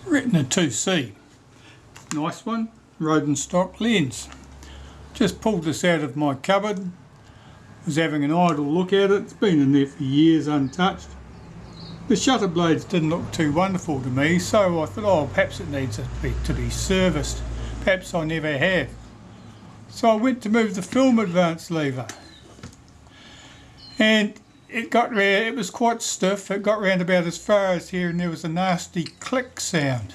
Retina IIc, nice one, rodent stock lens. Just pulled this out of my cupboard, was having an idle look at it. It's been in there for years untouched. The shutter blades didn't look too wonderful to me, so I thought, oh, perhaps it needs to be serviced. Perhaps I never have. So I went to move the film advance lever, and it was quite stiff. It got round about as far as here, and there was a nasty click sound.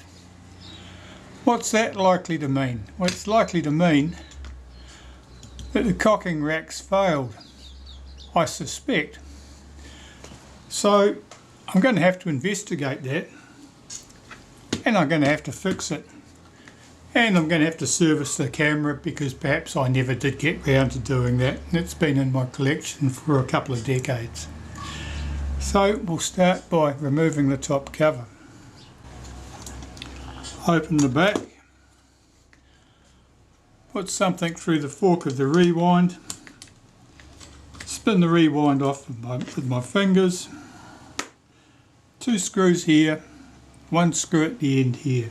What's that likely to mean? Well, it's likely to mean that the cocking rack's failed, I suspect. So I'm going to have to investigate that, and I'm going to have to fix it, and I'm going to have to service the camera, because perhaps I never did get round to doing that. It's been in my collection for a couple of decades. So we'll start by removing the top cover. Open the back, put something through the fork of the rewind, spin the rewind off with my fingers, 2 screws here, 1 screw at the end here.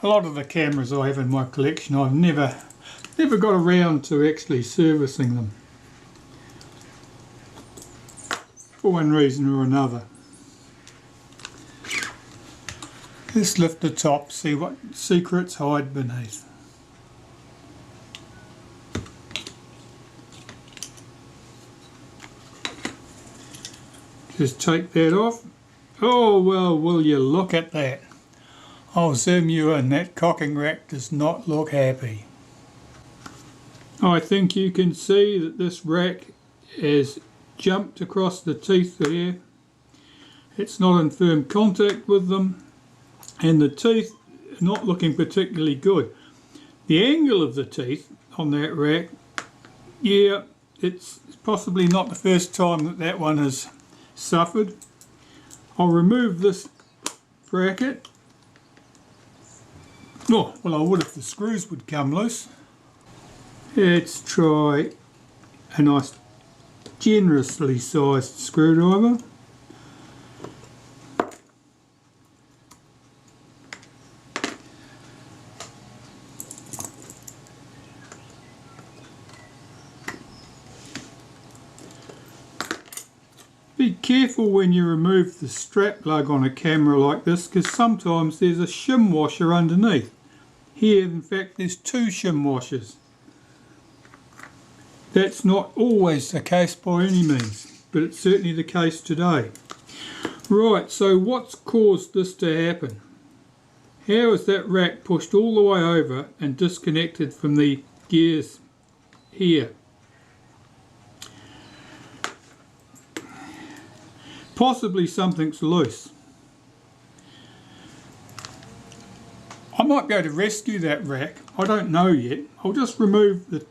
A lot of the cameras I have in my collection, I've never got around to actually servicing them, for one reason or another. Let's lift the top, see what secrets hide beneath. Just take that off. Oh well, will you look at that? I'll zoom you in. That cocking rack does not look happy. I think you can see that this rack has jumped across the teeth there. It's not in firm contact with them, and the teeth are not looking particularly good. The angle of the teeth on that rack, yeah, it's possibly not the first time that one has suffered. I'll remove this bracket. Oh, well, I would if the screws would come loose. Let's try a nice generously sized screwdriver. Be careful when you remove the strap lug on a camera like this, because sometimes there's a shim washer underneath. Here, in fact, there's 2 shim washers. That's not always the case by any means, but it's certainly the case today. Right, so what's caused this to happen? How is that rack pushed all the way over and disconnected from the gears here? Possibly something's loose. I might be able to rescue that rack. I don't know yet. I'll just remove the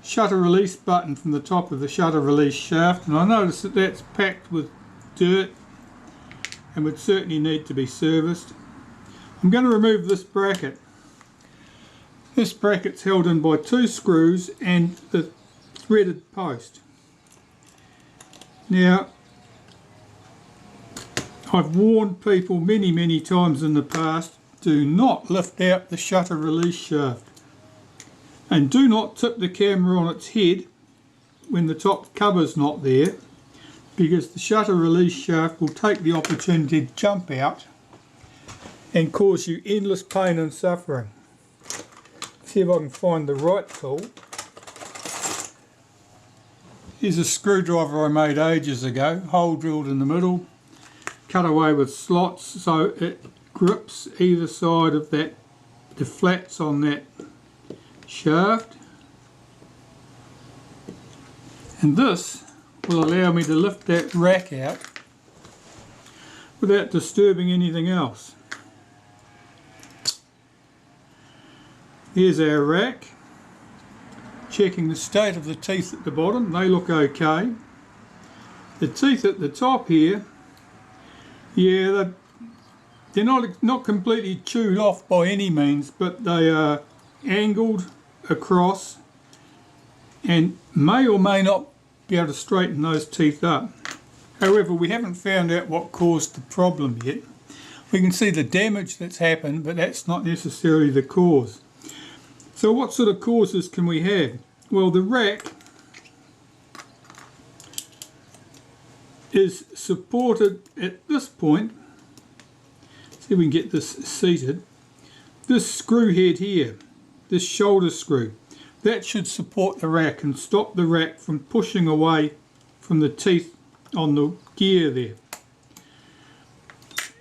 shutter release button from the top of the shutter release shaft, and I notice that that's packed with dirt and would certainly need to be serviced. I'm going to remove this bracket. This bracket's held in by 2 screws and the threaded post. Now, I've warned people many times in the past, do not lift out the shutter release shaft, and do not tip the camera on its head when the top cover's not there, because the shutter release shaft will take the opportunity to jump out and cause you endless pain and suffering. See if I can find the right tool. Here's a screwdriver I made ages ago, hole drilled in the middle, cut away with slots so it grips either side of that, the flats on that shaft, and this will allow me to lift that rack out without disturbing anything else. Here's our rack, checking the state of the teeth at the bottom. They look okay. The teeth at the top here, yeah, they're not completely chewed off by any means, but they are angled across and may or may not be able to straighten those teeth up. However, we haven't found out what caused the problem yet. We can see the damage that's happened, but that's not necessarily the cause. So what sort of causes can we have? Well, the rack is supported at this point. See if we can get this seated. This screw head here, this shoulder screw, that should support the rack and stop the rack from pushing away from the teeth on the gear there.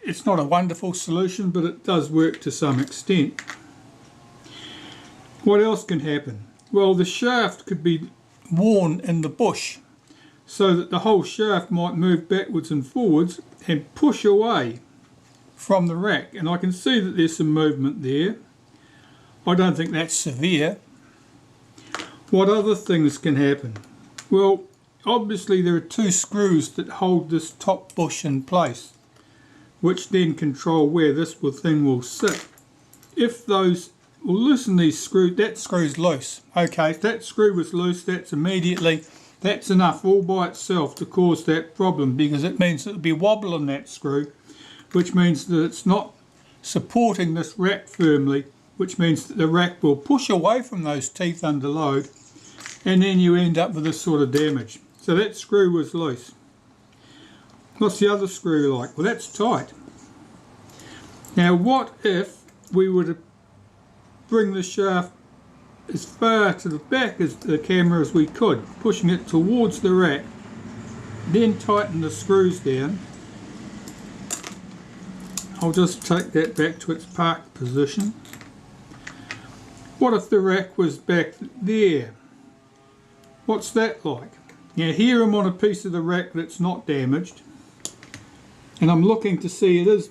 It's not a wonderful solution, but it does work to some extent. What else can happen? Well, the shaft could be worn in the bush so that the whole shaft might move backwards and forwards and push away from the rack. And I can see that there's some movement there. I don't think that's severe. What other things can happen? Well, obviously there are two screws that hold this top bush in place, which then control where this thing will sit. If those, we'll loosen these screws, that screw's loose. Okay, if that screw was loose, that's enough all by itself to cause that problem, because it means it'll be wobbling that screw, which means that it's not supporting this rack firmly, which means that the rack will push away from those teeth under load, and then you end up with this sort of damage. So that screw was loose. What's the other screw like? Well, that's tight. Now, what if we were to bring the shaft as far to the back of the camera as we could, pushing it towards the rack, then tighten the screws down. I'll just take that back to its parked position. What if the rack was back there? What's that like? Now here I'm on a piece of the rack that's not damaged, and I'm looking to see it is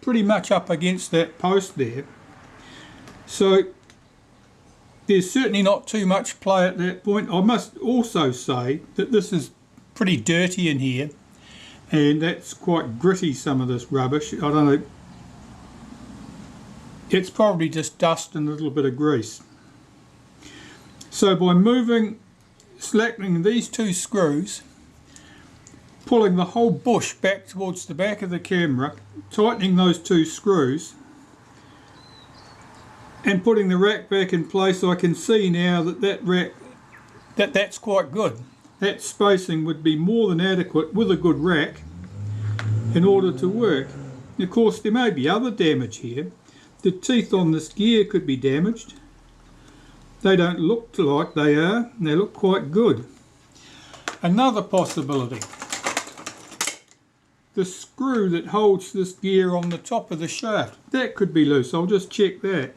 pretty much up against that post there. So there's certainly not too much play at that point. I must also say that this is pretty dirty in here, and that's quite gritty, some of this rubbish. I don't know, it's probably just dust and a little bit of grease. So by slackening these two screws, pulling the whole bush back towards the back of the camera, tightening those two screws, and putting the rack back in place, I can see now that that's quite good. That spacing would be more than adequate with a good rack in order to work. Of course, there may be other damage here. The teeth on this gear could be damaged. They don't look like they are, they look quite good. Another possibility, the screw that holds this gear on the top of the shaft, that could be loose. I'll just check that.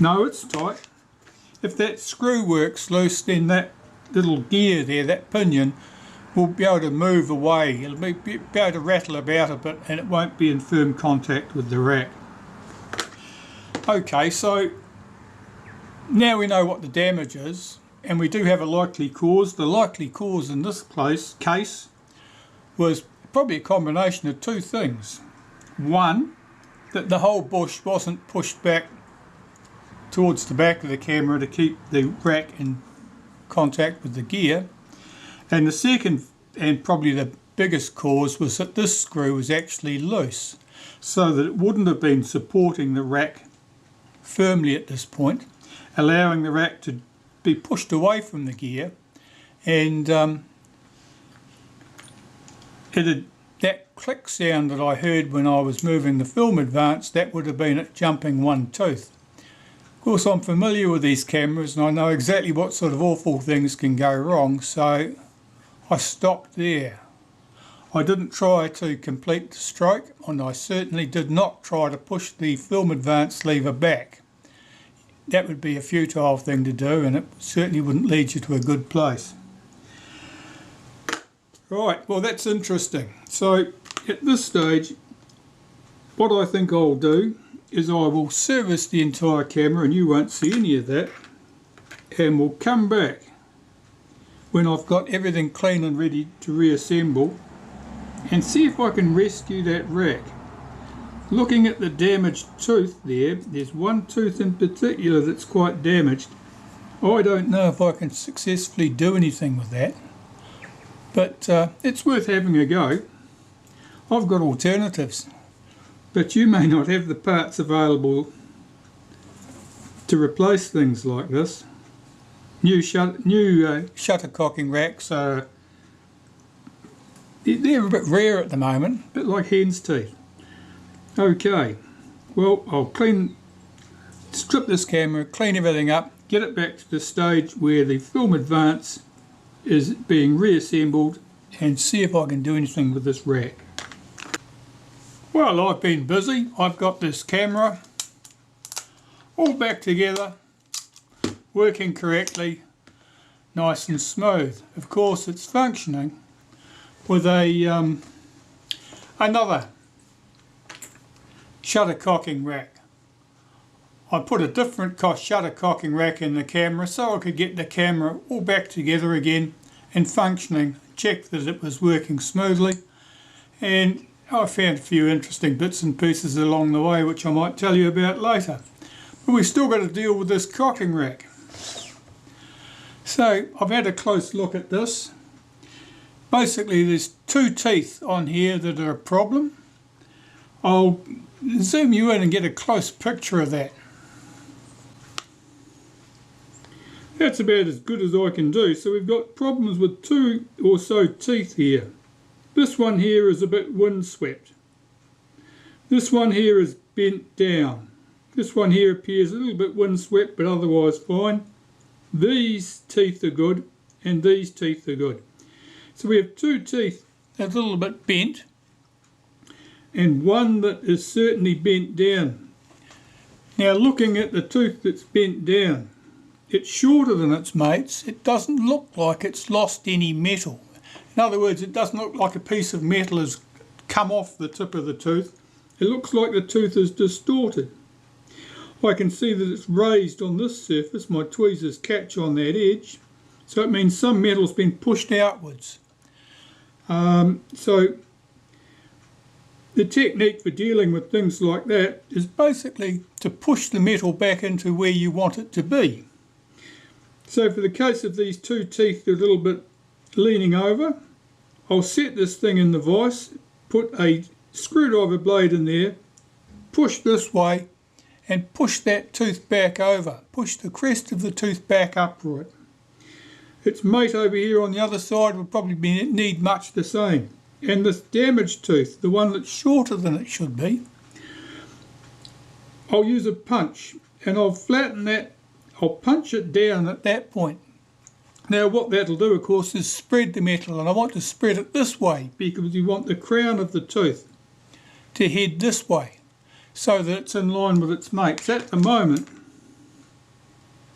No, it's tight. If that screw works loose, then that little gear there, that pinion, will be able to move away. It'll be able to rattle about a bit, and it won't be in firm contact with the rack. Okay, so now we know what the damage is, and we do have a likely cause. The likely cause in this case was probably a combination of two things. One, that the whole bush wasn't pushed back towards the back of the camera to keep the rack in contact with the gear. And the second, and probably the biggest cause, was that this screw was actually loose, so that it wouldn't have been supporting the rack firmly at this point, allowing the rack to be pushed away from the gear, and that click sound that I heard when I was moving the film advance, that would have been it jumping one tooth. Of course, I'm familiar with these cameras and I know exactly what sort of awful things can go wrong, so I stopped there. I didn't try to complete the stroke, and I certainly did not try to push the film advance lever back. That would be a futile thing to do, and it certainly wouldn't lead you to a good place. Right, well, that's interesting. So at this stage, what I think I'll do is I will service the entire camera, and you won't see any of that, and we'll come back when I've got everything clean and ready to reassemble, and see if I can rescue that rack. Looking at the damaged tooth there's one tooth in particular that's quite damaged. I don't know if I can successfully do anything with that, but it's worth having a go. I've got alternatives, but you may not have the parts available to replace things like this. New shuttercocking racks are they're a bit rare at the moment, a bit like hen's teeth. Okay, well, I'll strip this camera, clean everything up, get it back to the stage where the film advance is being reassembled, and see if I can do anything with this rack. Well, I've been busy. I've got this camera all back together, working correctly, nice and smooth. Of course, it's functioning with a another shuttercocking rack. I put a different shuttercocking rack in the camera so I could get the camera all back together again and functioning, check that it was working smoothly, and I found a few interesting bits and pieces along the way which I might tell you about later. But we've still got to deal with this cocking rack. So I've had a close look at this. Basically there's two teeth on here that are a problem. I'll zoom you in and get a close picture of that. That's about as good as I can do. So we've got problems with two or so teeth here. This one here is a bit windswept. This one here is bent down. This one here appears a little bit windswept but otherwise fine. These teeth are good and these teeth are good. So we have two teeth that's a little bit bent and one that is certainly bent down. Now looking at the tooth that's bent down, it's shorter than its mates. It doesn't look like it's lost any metal. In other words, it doesn't look like a piece of metal has come off the tip of the tooth. It looks like the tooth is distorted. I can see that it's raised on this surface. My tweezers catch on that edge. So it means some metal's been pushed outwards. So the technique for dealing with things like that is basically to push the metal back into where you want it to be. So for the case of these two teeth, they're a little bit leaning over. I'll set this thing in the vise, put a screwdriver blade in there, push this way and push that tooth back over. Push the crest of the tooth back upright. Its mate over here on the other side will probably need much the same. And this damaged tooth, the one that's shorter than it should be, I'll use a punch and I'll flatten that. I'll punch it down at that point. Now what that'll do, of course, is spread the metal, and I want to spread it this way because we want the crown of the tooth to head this way so that it's in line with its mates. At the moment,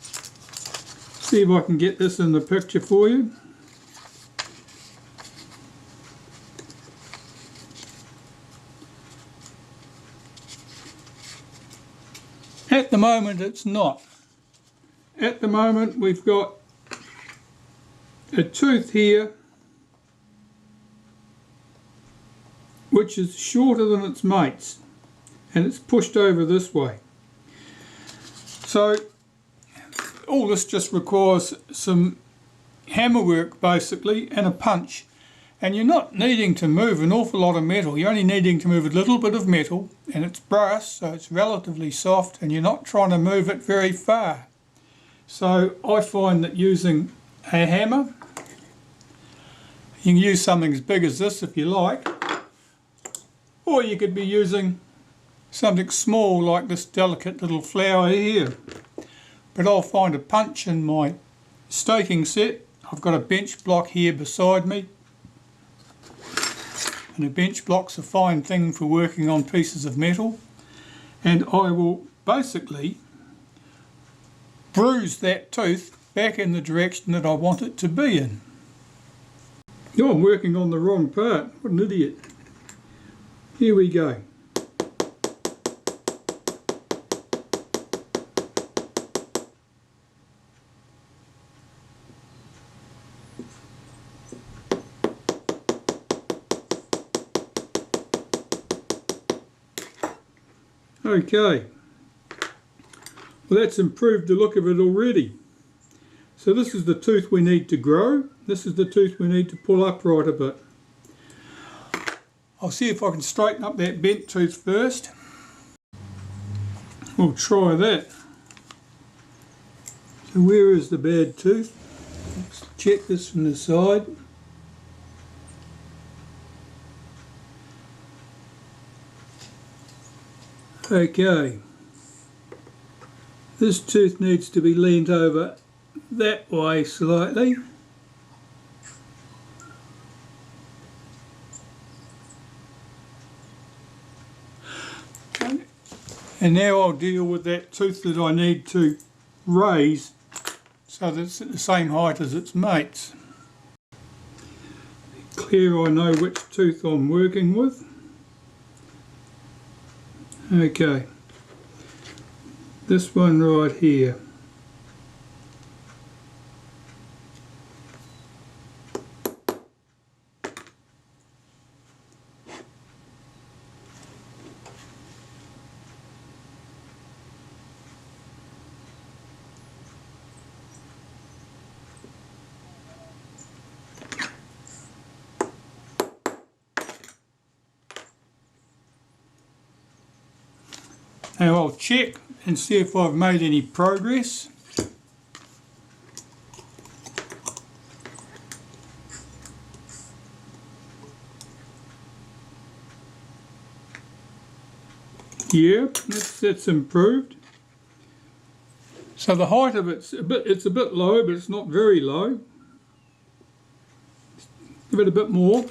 see if I can get this in the picture for you. At the moment it's not. At the moment we've got a tooth here which is shorter than its mates and it's pushed over this way. So all this just requires some hammer work basically and a punch, and you're not needing to move an awful lot of metal. You're only needing to move a little bit of metal, and it's brass so it's relatively soft and you're not trying to move it very far. So I find that using a hammer, you can use something as big as this if you like, or you could be using something small like this delicate little flower here. But I'll find a punch in my staking set. I've got a bench block here beside me, and a bench block's a fine thing for working on pieces of metal, and I will basically bruise that tooth back in the direction that I want it to be in. Oh, I'm working on the wrong part. What an idiot. Here we go. Okay, well that's improved the look of it already. So this is the tooth we need to grow. This is the tooth we need to pull upright a bit. I'll see if I can straighten up that bent tooth first. We'll try that. So where is the bad tooth? Let's check this from the side. Okay, this tooth needs to be leaned over that way slightly. And now I'll deal with that tooth that I need to raise so that it's at the same height as its mates. Clear I know which tooth I'm working with. Okay, this one right here. Now I'll check and see if I've made any progress. Yeah, that's improved. So the height of it's a bit low, but it's not very low. Give it a bit more.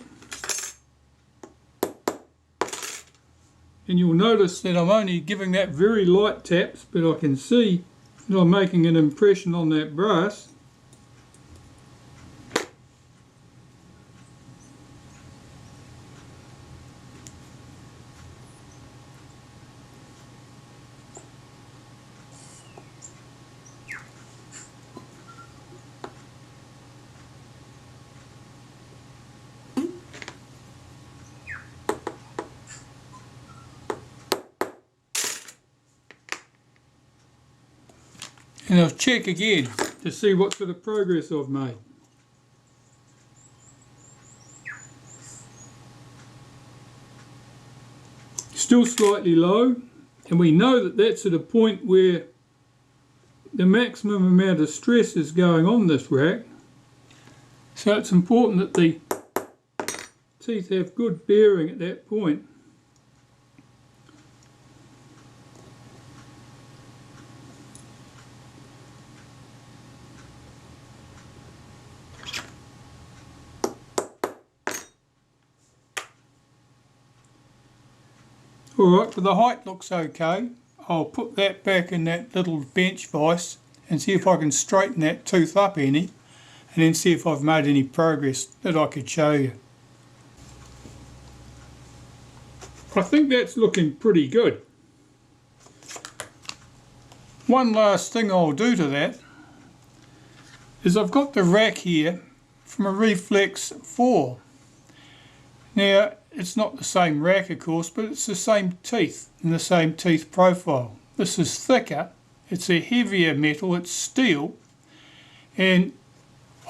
And you'll notice that I'm only giving that very light taps, but I can see that I'm making an impression on that brass. And I'll check again to see what sort of progress I've made. Still slightly low, and we know that that's at a point where the maximum amount of stress is going on this rack. So it's important that the teeth have good bearing at that point. Alright, well the height looks okay. I'll put that back in that little bench vise and see if I can straighten that tooth up any, and then see if I've made any progress that I could show you. I think that's looking pretty good. One last thing I'll do to that is I've got the rack here from a Reflex 4. Now, it's not the same rack of course, but it's the same teeth and the same teeth profile. This is thicker, it's a heavier metal, it's steel, and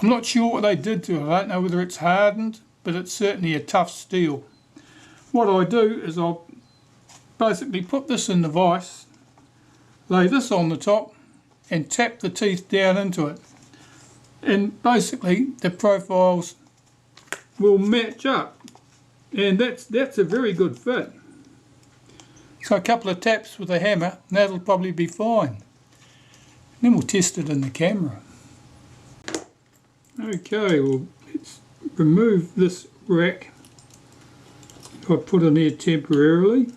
I'm not sure what they did to it. I don't know whether it's hardened, but it's certainly a tough steel. What I do is I'll basically put this in the vise, lay this on the top and tap the teeth down into it, and basically the profiles will match up. And that's a very good fit. So a couple of taps with a hammer, and that'll probably be fine. Then we'll test it in the camera. Okay, well let's remove this rack I put in there temporarily.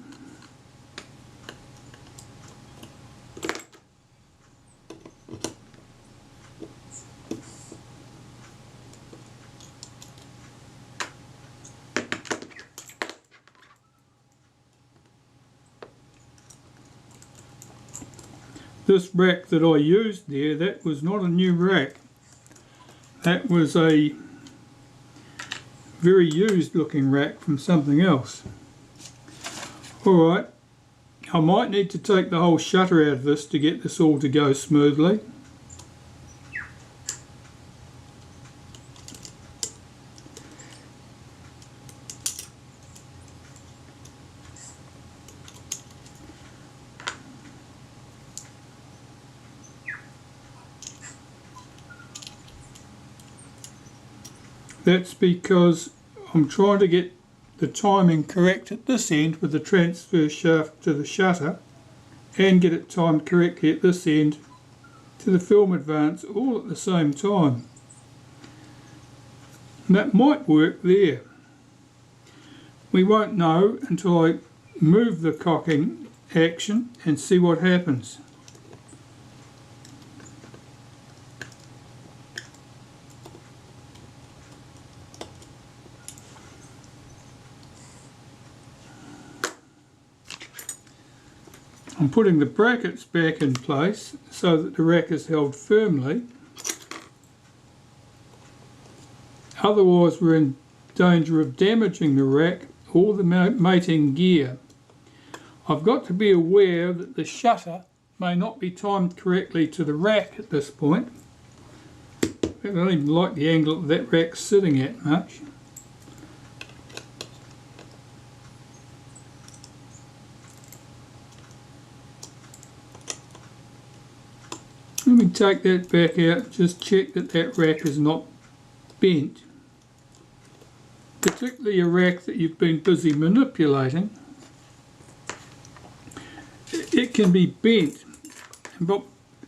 This rack that I used there, that was not a new rack. That was a very used looking rack from something else. Alright, I might need to take the whole shutter out of this to get this all to go smoothly. That's because I'm trying to get the timing correct at this end with the transfer shaft to the shutter, and get it timed correctly at this end to the film advance, all at the same time. And that might work there. We won't know until I move the cocking action and see what happens. I'm putting the brackets back in place so that the rack is held firmly. Otherwise we're in danger of damaging the rack or the mating gear. I've got to be aware that the shutter may not be timed correctly to the rack at this point. I don't even like the angle that rack's sitting at much. Let me take that back out and just check that that rack is not bent. Particularly a rack that you've been busy manipulating. It can be bent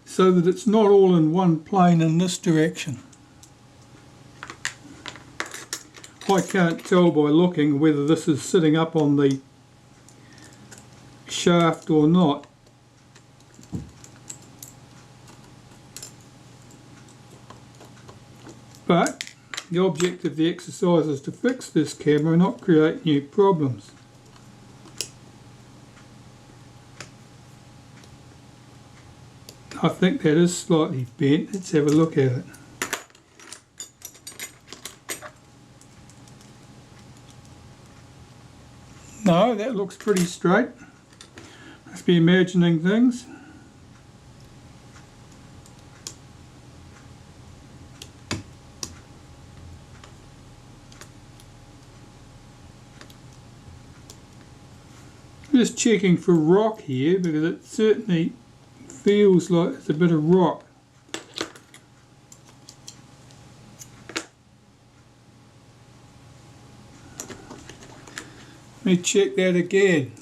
so that it's not all in one plane in this direction. I can't tell by looking whether this is sitting up on the shaft or not. But the object of the exercise is to fix this camera, not create new problems. I think that is slightly bent. Let's have a look at it. No, that looks pretty straight. Must be imagining things. Just checking for rock here, because it certainly feels like it's a bit of rock. Let me check that again.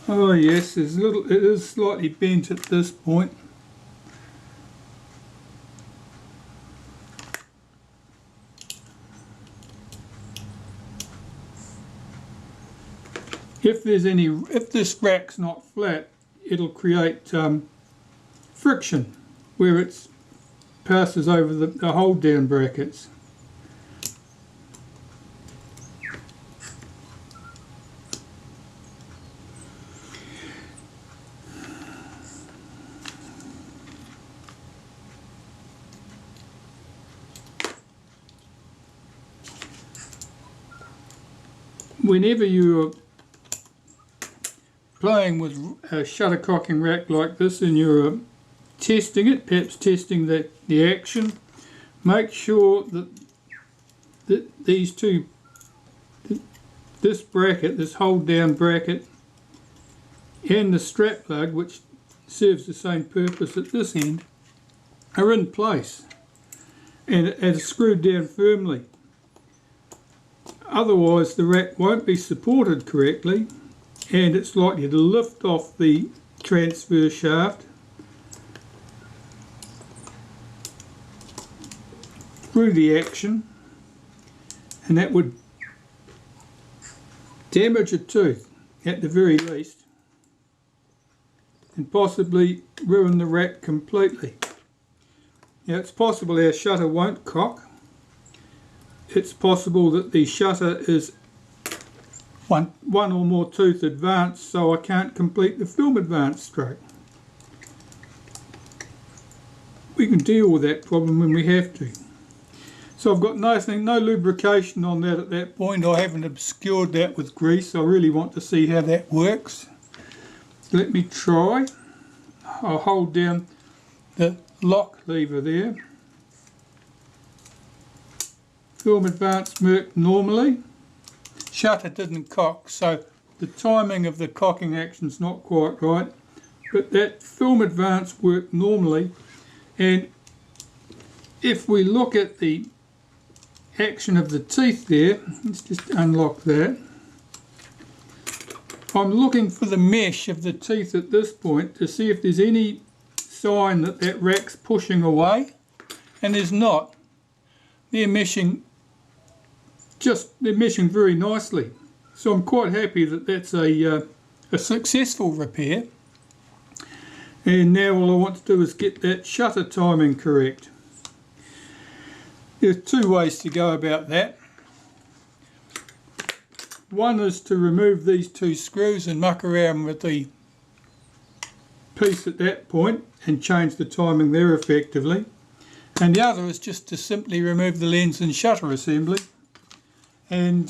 Oh yes, it is slightly bent at this point. If this rack's not flat, it'll create friction where it passes over the hold down brackets. Whenever you're playing with a shutter cocking rack like this and you're testing it, perhaps testing the action, make sure that these two, this bracket, this hold down bracket, and the strap plug, which serves the same purpose at this end, are in place and screwed down firmly. Otherwise the rack won't be supported correctly and it's likely to lift off the transfer shaft through the action, and that would damage a tooth at the very least and possibly ruin the rack completely. Now it's possible our shutter won't cock. It's possible that the shutter is one or more tooth advanced, so I can't complete the film advance stroke. We can deal with that problem when we have to. So I've got no lubrication on that at that point. I haven't obscured that with grease. I really want to see how that works. Let me try. I'll hold down the lock lever there. Film advance worked normally. Shutter didn't cock, so the timing of the cocking action's not quite right. But that film advance worked normally. And if we look at the action of the teeth there, let's just unlock that. I'm looking for the mesh of the teeth at this point to see if there's any sign that that rack's pushing away, and there's not. They're meshing very nicely. So I'm quite happy that that's a successful repair. And now all I want to do is get that shutter timing correct. There's two ways to go about that. One is to remove these two screws and muck around with the piece at that point and change the timing there effectively. And the other is just to simply remove the lens and shutter assembly and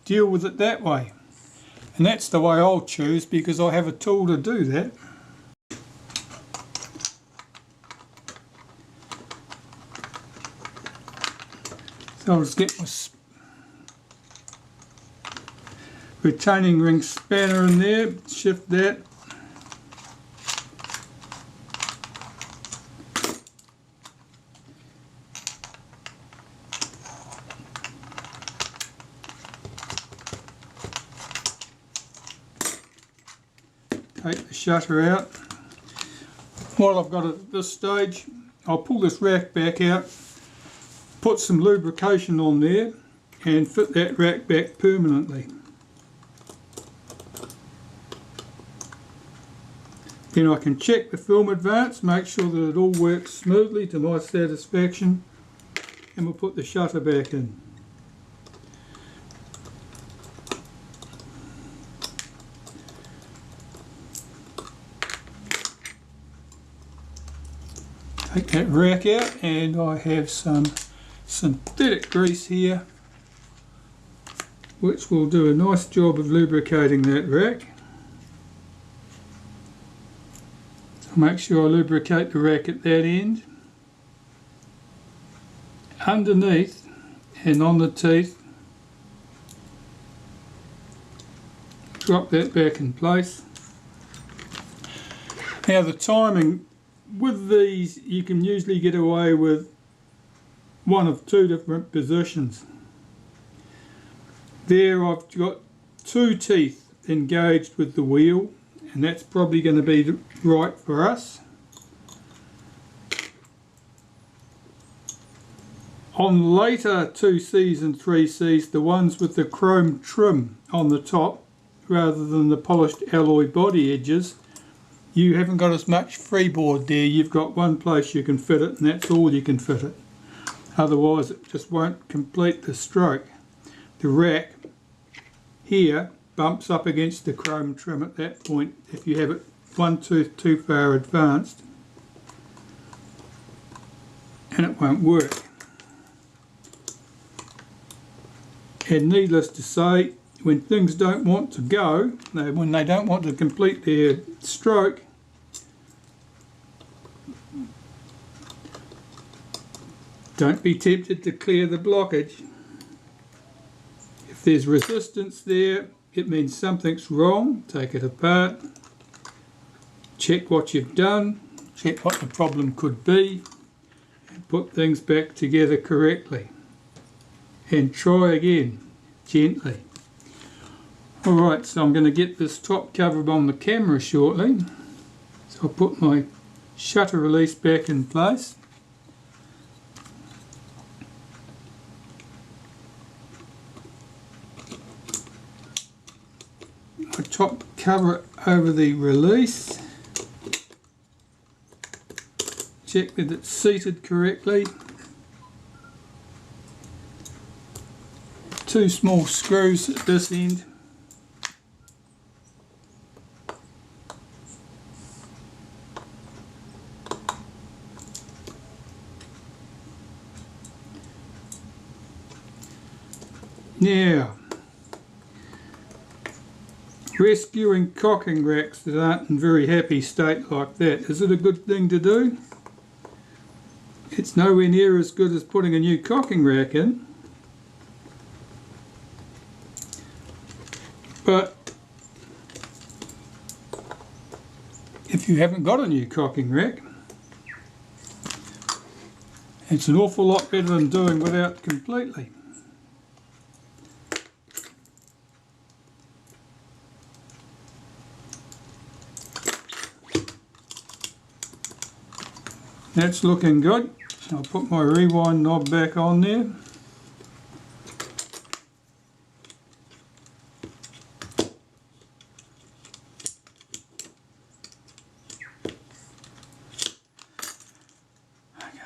deal with it that way. And that's the way I'll choose, because I have a tool to do that. So I'll just get my retaining ring spanner in there, shift that. Take the shutter out. While I've got it at this stage, I'll pull this rack back out, put some lubrication on there and fit that rack back permanently. Then I can check the film advance, make sure that it all works smoothly to my satisfaction, and we'll put the shutter back in. Take that rack out, and I have some synthetic grease here which will do a nice job of lubricating that rack. So make sure I lubricate the rack at that end, underneath and on the teeth. Drop that back in place. Now the timing with these, you can usually get away with one of two different positions. There I've got two teeth engaged with the wheel, and that's probably going to be right for us. On later 2Cs and 3Cs, the ones with the chrome trim on the top rather than the polished alloy body edges, you haven't got as much freeboard there. You've got one place you can fit it, and that's all you can fit it. Otherwise it just won't complete the stroke. The rack here bumps up against the chrome trim at that point if you have it one tooth too far advanced, and it won't work. And needless to say, when things don't want to go, when they don't want to complete their stroke, don't be tempted to clear the blockage. If there's resistance there, it means something's wrong. Take it apart, check what you've done, check what the problem could be, and put things back together correctly. And try again, gently. Alright, so I'm going to get this top cover on the camera shortly. So I'll put my shutter release back in place. My top cover over the release. Check that it's seated correctly. Two small screws at this end. Now, rescuing cocking racks that aren't in very happy state like that. Is it a good thing to do? It's nowhere near as good as putting a new cocking rack in. But if you haven't got a new cocking rack, it's an awful lot better than doing without completely. That's looking good. I'll put my rewind knob back on there. Okay.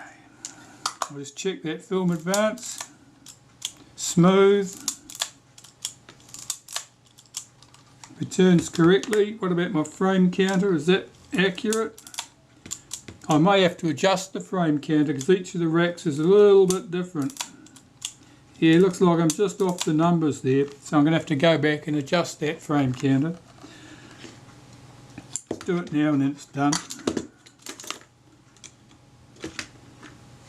I'll just check that film advance. Smooth. Returns correctly. What about my frame counter? Is that accurate? I may have to adjust the frame counter because each of the racks is a little bit different. Yeah, it looks like I'm just off the numbers there, so I'm going to have to go back and adjust that frame counter. Let's do it now and then it's done.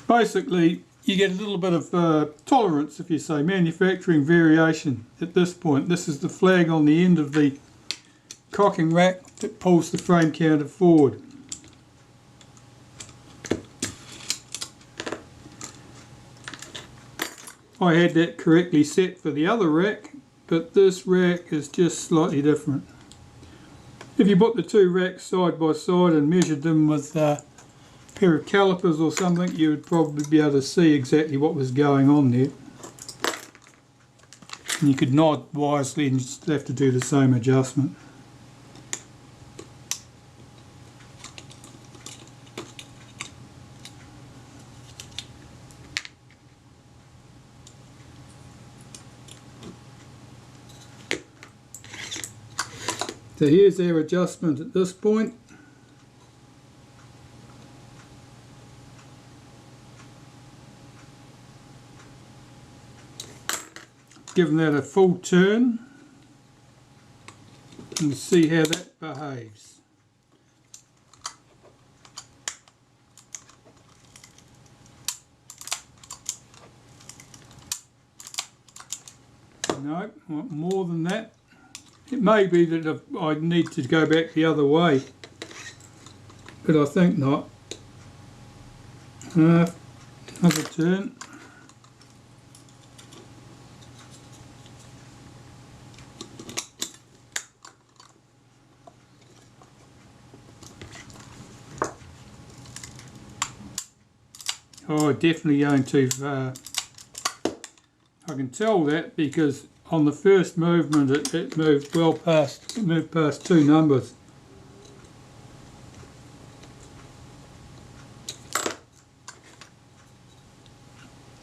Basically, you get a little bit of tolerance, if you say, manufacturing variation at this point. This is the flag on the end of the cocking rack that pulls the frame counter forward. I had that correctly set for the other rack, but this rack is just slightly different. If you put the two racks side by side and measured them with a pair of calipers or something, you would probably be able to see exactly what was going on there. And you could nod wisely and just have to do the same adjustment. So here's our adjustment at this point. Give that a full turn and see how that behaves. No, want more than that. It may be that I need to go back the other way, but I think not. Another turn. Oh, definitely going too far. I can tell that because on the first movement it moved well past, it moved past two numbers.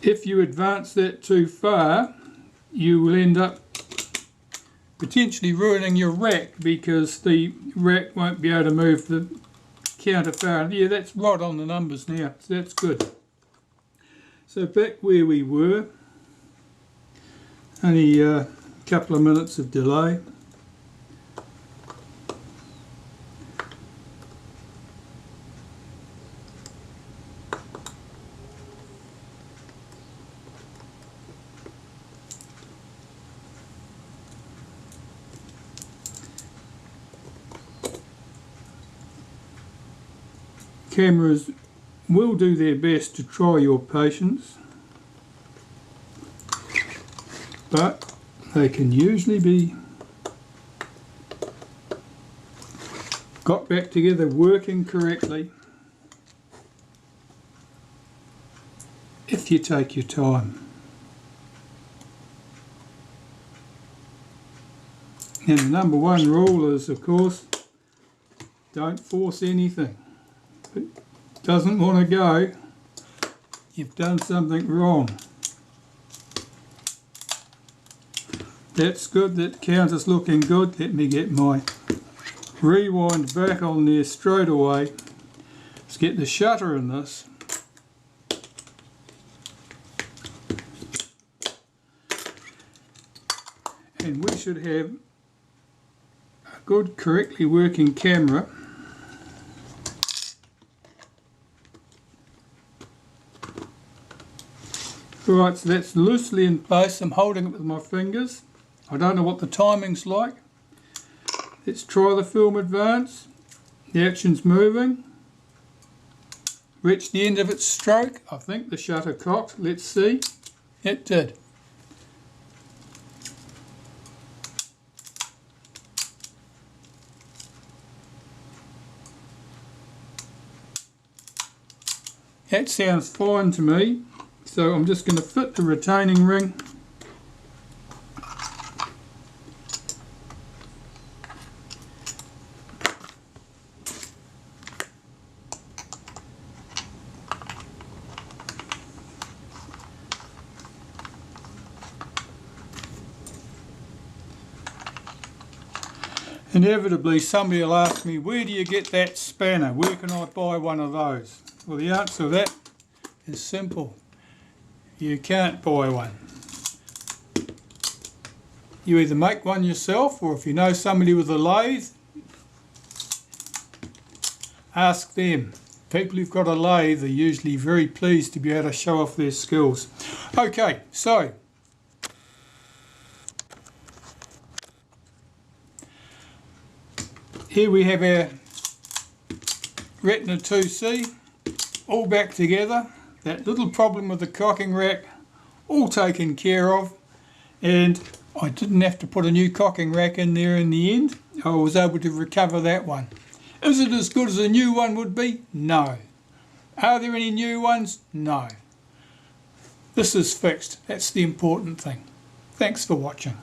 If you advance that too far, you will end up potentially ruining your rack because the rack won't be able to move the counter far. Yeah, that's right on the numbers now, so that's good. So back where we were, only a couple of minutes of delay. Cameras will do their best to try your patience, but they can usually be got back together working correctly if you take your time. And the number one rule is, of course, don't force anything. If it doesn't want to go, you've done something wrong. That's good, that counter's looking good. Let me get my rewind back on there straight away. Let's get the shutter in this. should have a good, correctly working camera. Right, so that's loosely in place. I'm holding it with my fingers. I don't know what the timing's like. Let's try the film advance. The action's moving. Reached the end of its stroke. I think the shutter cocked. Let's see. It did. That sounds fine to me. So I'm just going to fit the retaining ring. Inevitably somebody will ask me, where do you get that spanner? Where can I buy one of those? Well, the answer to that is simple. You can't buy one. You either make one yourself, or if you know somebody with a lathe, ask them. People who've got a lathe are usually very pleased to be able to show off their skills. Okay, so here we have our Retina IIc all back together. That little problem with the cocking rack all taken care of, and I didn't have to put a new cocking rack in there in the end. I was able to recover that one. Is it as good as a new one would be? No. Are there any new ones? No. This is fixed. That's the important thing. Thanks for watching.